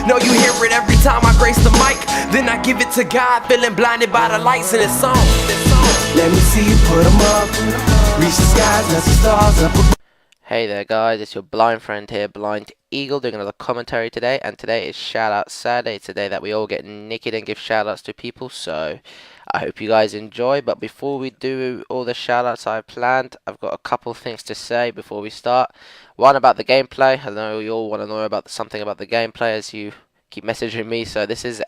No, you hear it every time I grace the mic. Then I give it to God, feeling blinded by the lights in this song. Let me see you put them up. Reach the skies, let the stars up. Hey there guys, it's your blind friend here, Blind Eagle, doing another commentary today, and today is Shout Out Saturday. It's a day that we all get naked and give shout outs to people, so I hope you guys enjoy. But before we do all the shout outs I planned, I've got a couple things to say before we start. One about the gameplay. I know you all want to know about something about the gameplay as you keep messaging me. So this is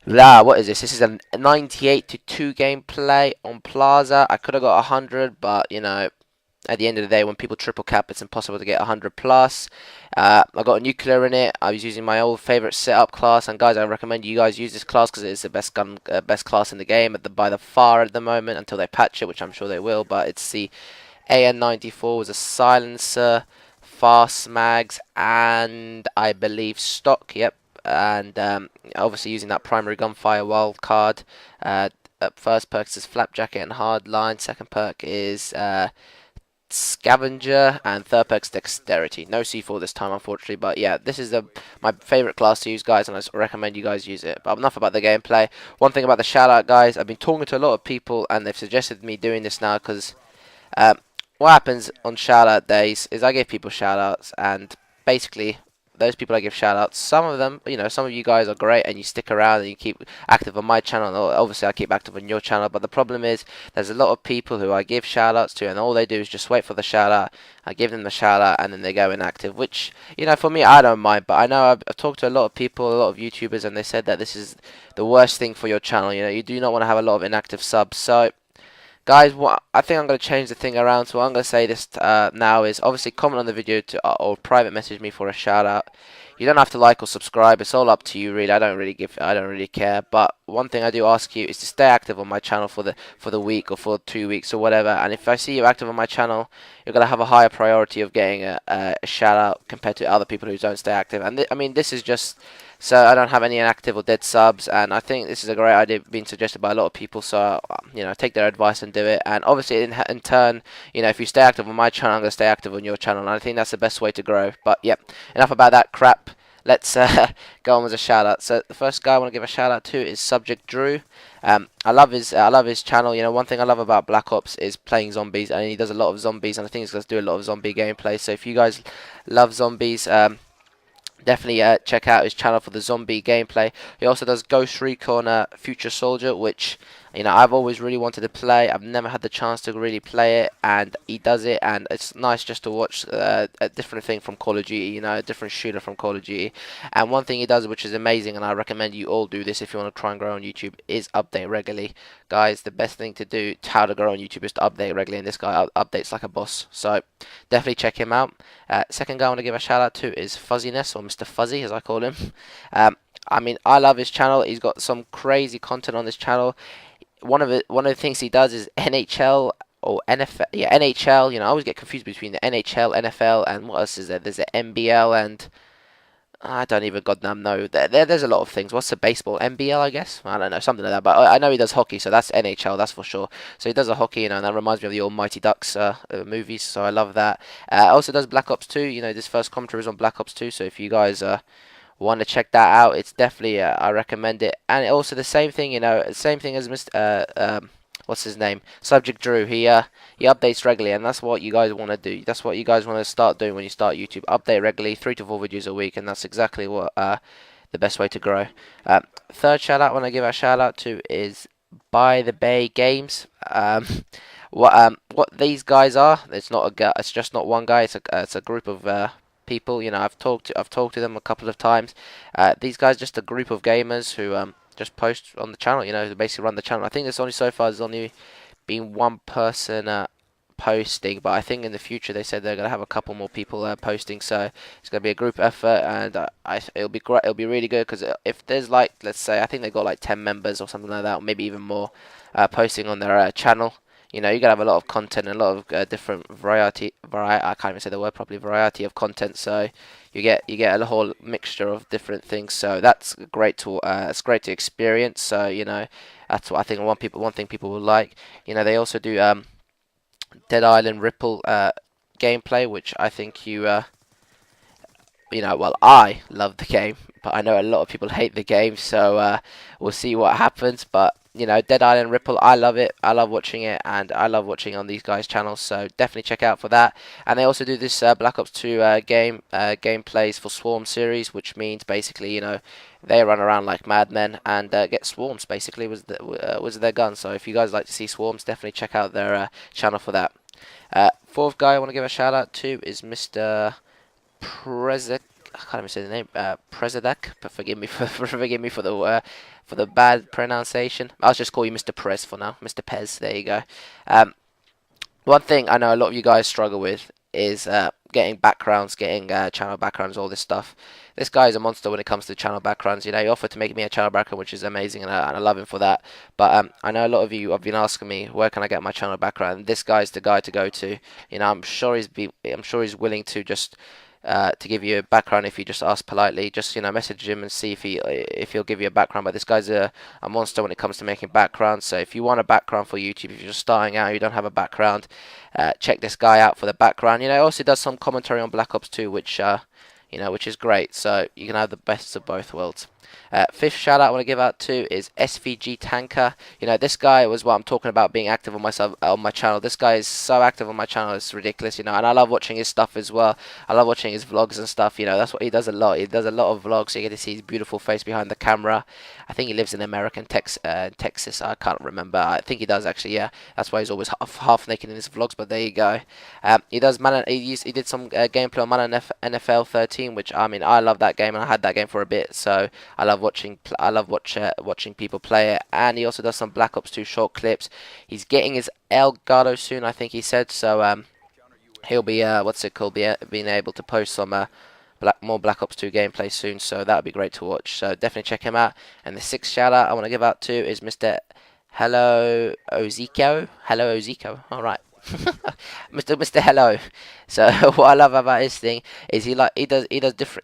what is this? This is a 98 to 2 gameplay on Plaza. I could have got 100, but you know, at the end of the day, when people triple cap, it's impossible to get 100 plus. I got a nuclear in it. I was using my old favorite setup class, and guys, I recommend you guys use this class because it is the best gun, best class in the game by the far at the moment until they patch it, which I'm sure they will. But it's the AN94 was a silencer, fast mags, and I believe stock. Yep, and obviously using that primary gunfire wild card. First perk is flapjacket and hard line. Second perk is scavenger, and third perk's dexterity. No C4 this time, unfortunately, but yeah, this is my favorite class to use, guys, and I recommend you guys use it. But enough about the gameplay. One thing about the shout out, guys, I've been talking to a lot of people and they've suggested me doing this now because what happens on shout out days is I give people shout outs, and basically those people I give shout outs, some of them, you know, some of you guys are great and you stick around and you keep active on my channel. Obviously I keep active on your channel, but the problem is there's a lot of people who I give shout outs to and all they do is just wait for the shout out. I give them the shout out and then they go inactive, which, you know, for me I don't mind, but I know I've talked to a lot of people, a lot of YouTubers, and they said that this is the worst thing for your channel. You know, you do not want to have a lot of inactive subs. So guys, I think I'm going to change the thing around. So what I'm going to say this now is obviously comment on the video or private message me for a shout out. You don't have to like or subscribe. It's all up to you, really. I don't really care. But one thing I do ask you is to stay active on my channel for the week or for 2 weeks or whatever. And if I see you active on my channel, you're going to have a higher priority of getting a shout out compared to other people who don't stay active. And I mean, this is just so I don't have any inactive or dead subs, and I think this is a great idea being suggested by a lot of people, so you know, take their advice and do it. And obviously in turn, you know, if you stay active on my channel, I'm going to stay active on your channel, and I think that's the best way to grow. But yep, enough about that crap. Let's go on with a shout out. So the first guy I want to give a shout out to is SubjectDrew. I love his channel. You know, one thing I love about Black Ops is playing zombies, and he does a lot of zombies, and I think he's going to do a lot of zombie gameplay. So if you guys love zombies, definitely check out his channel for the zombie gameplay. He also does Ghost Recon Future Soldier, which, you know, I've always really wanted to play. I've never had the chance to really play it, and he does it, and it's nice just to watch a different thing from Call of Duty, you know, a different shooter from Call of Duty. And one thing he does, which is amazing, and I recommend you all do this if you want to try and grow on YouTube, is update regularly. Guys, the best thing to do how to grow on YouTube is to update regularly, and this guy updates like a boss. So definitely check him out. Second guy I want to give a shout out to is Fuzzyness, or Mr. Fuzzy as I call him. I mean, I love his channel. He's got some crazy content on this channel. One of the things he does is NHL or NFL. Yeah, NHL. You know, I always get confused between the NHL, NFL, and what else is there? There's the NBL, and I don't even goddamn know. There's a lot of things. What's the baseball? NBL, I guess. I don't know, something like that. But I know he does hockey, so that's NHL, that's for sure. So he does a hockey, you know, and that reminds me of the Almighty Ducks movies. So I love that. Also does Black Ops 2. You know, this first commentary is on Black Ops 2. So if you guys want to check that out, it's definitely I recommend it. And also the same thing, you know, same thing as Mr. What's his name? SubjectDrew. He updates regularly, and that's what you guys want to do. That's what you guys want to start doing when you start YouTube. Update regularly, 3 to 4 videos a week, and that's exactly what the best way to grow. Third shout out I want to give a shout out to is ByTheBayGameZ. What these guys are? It's not a guy. It's just not one guy. It's a group of people. You know, I've talked to them a couple of times. These guys are just a group of gamers who just post on the channel. You know, they basically run the channel. I think there's only so far there's only been one person posting, but I think in the future they said they're gonna have a couple more people posting. So it's gonna be a group effort, and it'll be great. It'll be really good because if there's like, let's say, I think they got like 10 members or something like that, or maybe even more, posting on their channel. You know, you're gonna have a lot of content and a lot of different variety. I can't even say the word properly. Variety of content. So you get a whole mixture of different things. So that's great to experience. So you know, that's what I think. One thing people will like. You know, they also do Dead Island Ripple gameplay, which I think you you know, well, I love the game, but I know a lot of people hate the game, so we'll see what happens. But you know, Dead Island Ripple, I love it. I love watching it, and I love watching on these guys' channels. So definitely check out for that. And they also do this Black Ops 2 gameplays for Swarm series, which means basically, you know, they run around like madmen and get swarms. Basically, was their gun. So if you guys like to see swarms, definitely check out their channel for that. Fourth guy I want to give a shout out to is Mr. Presadak. I can't even say the name. Presadak, but forgive me for the bad pronunciation. I'll just call you Mr. Prez for now. Mr. Pez. There you go. One thing I know a lot of you guys struggle with is getting backgrounds, getting channel backgrounds, all this stuff. This guy is a monster when it comes to channel backgrounds. You know, he offered to make me a channel background, which is amazing, and I love him for that. But I know a lot of you have been asking me, where can I get my channel background? And this guy's the guy to go to. You know, I'm sure he's willing to just to give you a background if you just ask politely. Just, you know, message him and see if he'll give you a background. But this guy's a monster when it comes to making backgrounds. So if you want a background for YouTube, if you're just starting out, you don't have a background, check this guy out for the background. You know, he also does some commentary on Black Ops 2, which you know, which is great. So you can have the best of both worlds. Fifth shout out I want to give out to is SvgTanaka. You know, this guy was what I'm talking about, being active on my channel. This guy is so active on my channel, it's ridiculous, you know, and I love watching his stuff as well. I love watching his vlogs and stuff, you know, that's what he does a lot. He does a lot of vlogs, so you get to see his beautiful face behind the camera. I think he lives in Texas, I can't remember. I think he does actually, yeah. That's why he's always half naked in his vlogs, but there you go. He did some gameplay on Madden NFL 13, which, I mean, I love that game, and I had that game for a bit, so I love watching people play it. And he also does some Black Ops 2 short clips. He's getting his Elgato soon, I think he said, so he'll be being able to post some more Black Ops 2 gameplay soon, so that would be great to watch. So definitely check him out. And the sixth shout out I want to give out to is Mr. HelloZekeO. All right. Mr. Hello. So what I love about his thing is he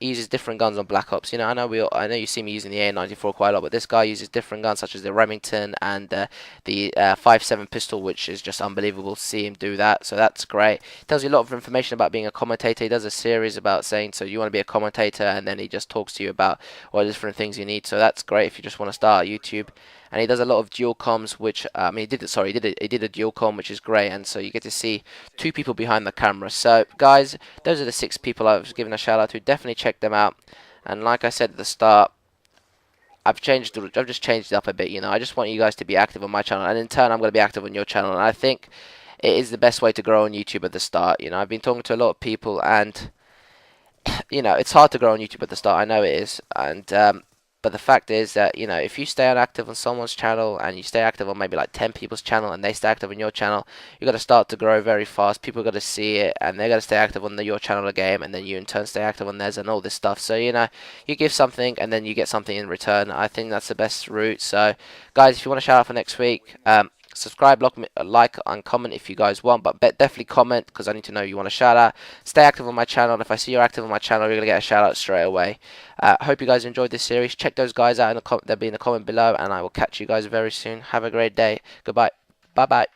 uses different guns on Black Ops. You know, I know you see me using the A94 quite a lot, but this guy uses different guns such as the Remington and the 5.7 pistol, which is just unbelievable to see him do that. So that's great. He tells you a lot of information about being a commentator. He does a series about saying, so you want to be a commentator, and then he just talks to you about what different things you need. So that's great if you just want to start YouTube. And he does a lot of dual comms, which I mean, he did a dual comm, which is great, and so you get to see two people behind the camera. So guys, those are the 6 people I was giving a shout out to. Definitely check them out. And like I said at the start, I've just changed it up a bit. You know, I just want you guys to be active on my channel, and in turn, I'm going to be active on your channel. And I think it is the best way to grow on YouTube at the start. You know, I've been talking to a lot of people, and you know, it's hard to grow on YouTube at the start. I know it is, and but the fact is that, you know, if you stay active on someone's channel and you stay active on maybe like 10 people's channel and they stay active on your channel, you got to start to grow very fast. People got to see it and they got to stay active on your channel again, and then you in turn stay active on theirs and all this stuff. So, you know, you give something and then you get something in return. I think that's the best route. So, guys, if you want to shout out for next week, subscribe, like, and comment if you guys want, but definitely comment because I need to know you want a shout out. Stay active on my channel. If I see you're active on my channel, you're gonna get a shout out straight away. Hope you guys enjoyed this series. Check those guys out they'll be in the comment below, and I will catch you guys very soon. Have a great day. Goodbye. Bye bye.